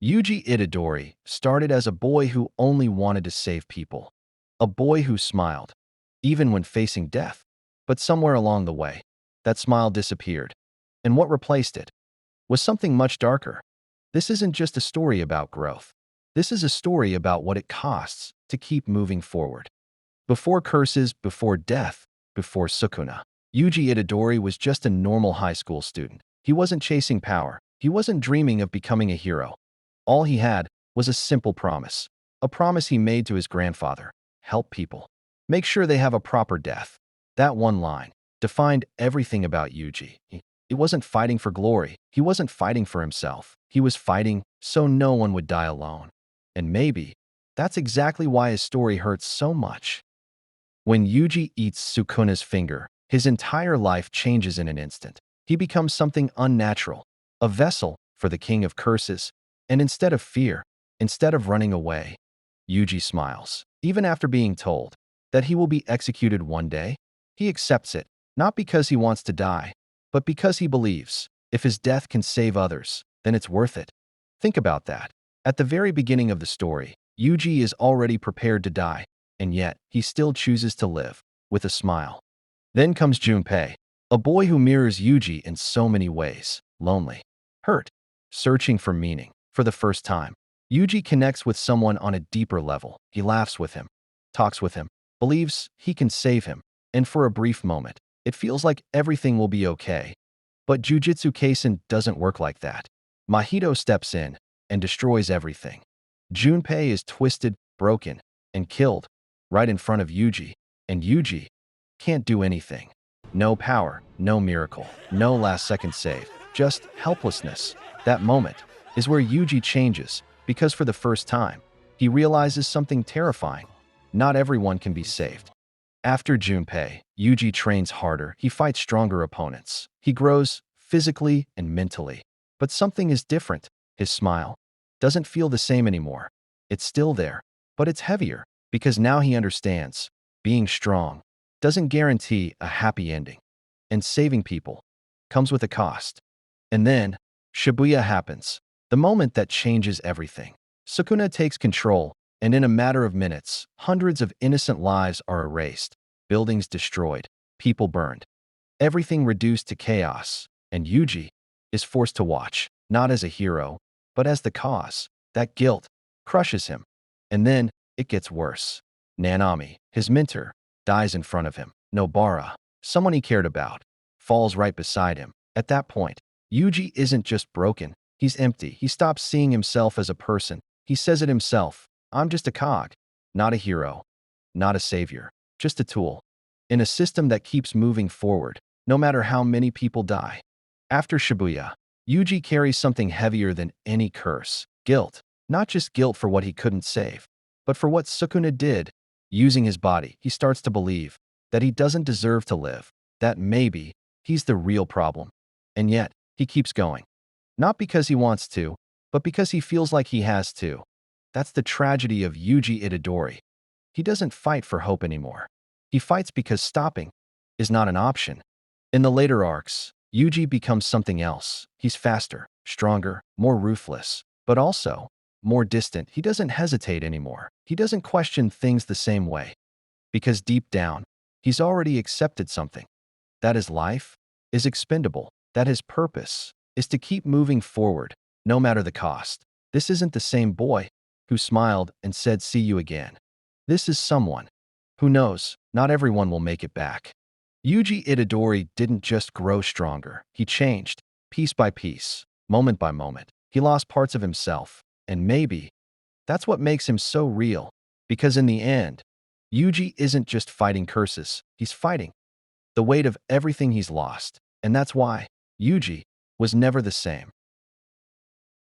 Yuji Itadori started as a boy who only wanted to save people. A boy who smiled, even when facing death. But somewhere along the way, that smile disappeared. And what replaced it was something much darker. This isn't just a story about growth. This is a story about what it costs to keep moving forward. Before curses, before death, before Sukuna, Yuji Itadori was just a normal high school student. He wasn't chasing power. He wasn't dreaming of becoming a hero. All he had was a simple promise. A promise he made to his grandfather. Help people. Make sure they have a proper death. That one line defined everything about Yuji. He wasn't fighting for glory. He wasn't fighting for himself. He was fighting so no one would die alone. And maybe that's exactly why his story hurts so much. When Yuji eats Sukuna's finger, his entire life changes in an instant. He becomes something unnatural, a vessel for the king of curses, and instead of fear, instead of running away, Yuji smiles. Even after being told that he will be executed one day, he accepts it, not because he wants to die, but because he believes if his death can save others, then it's worth it. Think about that. At the very beginning of the story, Yuji is already prepared to die, and yet he still chooses to live with a smile. Then comes Junpei, a boy who mirrors Yuji in so many ways. Lonely, hurt, searching for meaning. For the first time, Yuji connects with someone on a deeper level. He laughs with him, talks with him, believes he can save him, and for a brief moment, it feels like everything will be okay. But Jujutsu Kaisen doesn't work like that. Mahito steps in and destroys everything. Junpei is twisted, broken, and killed right in front of Yuji, and Yuji can't do anything. No power, no miracle, no last-second save, just helplessness. That moment is where Yuji changes, because for the first time, he realizes something terrifying. Not everyone can be saved. After Junpei, Yuji trains harder. He fights stronger opponents. He grows physically and mentally. But something is different. His smile doesn't feel the same anymore. It's still there, but it's heavier, because now he understands being strong doesn't guarantee a happy ending, and saving people comes with a cost. And then Shibuya happens, the moment that changes everything. Sukuna takes control, and in a matter of minutes, hundreds of innocent lives are erased, buildings destroyed, people burned, everything reduced to chaos, and Yuji is forced to watch, not as a hero, but as the cause. That guilt crushes him. And then it gets worse. Nanami, his mentor, dies in front of him. Nobara, someone he cared about, falls right beside him. At that point, Yuji isn't just broken, he's empty. He stops seeing himself as a person. He says it himself, I'm just a cog, not a hero, not a savior, just a tool, in a system that keeps moving forward, no matter how many people die. After Shibuya, Yuji carries something heavier than any curse, guilt. Not just guilt for what he couldn't save, but for what Sukuna did. Using his body, he starts to believe that he doesn't deserve to live, that maybe he's the real problem. And yet, he keeps going. Not because he wants to, but because he feels like he has to. That's the tragedy of Yuji Itadori. He doesn't fight for hope anymore. He fights because stopping is not an option. In the later arcs, Yuji becomes something else. He's faster, stronger, more ruthless, but also more distant. He doesn't hesitate anymore. He doesn't question things the same way. Because deep down, he's already accepted something. That his life is expendable. That his purpose is to keep moving forward, no matter the cost. This isn't the same boy who smiled and said, "See you again." This is someone who knows not everyone will make it back. Yuji Itadori didn't just grow stronger. He changed, piece by piece, moment by moment. He lost parts of himself. And maybe that's what makes him so real, because in the end, Yuji isn't just fighting curses, he's fighting the weight of everything he's lost. And that's why Yuji was never the same.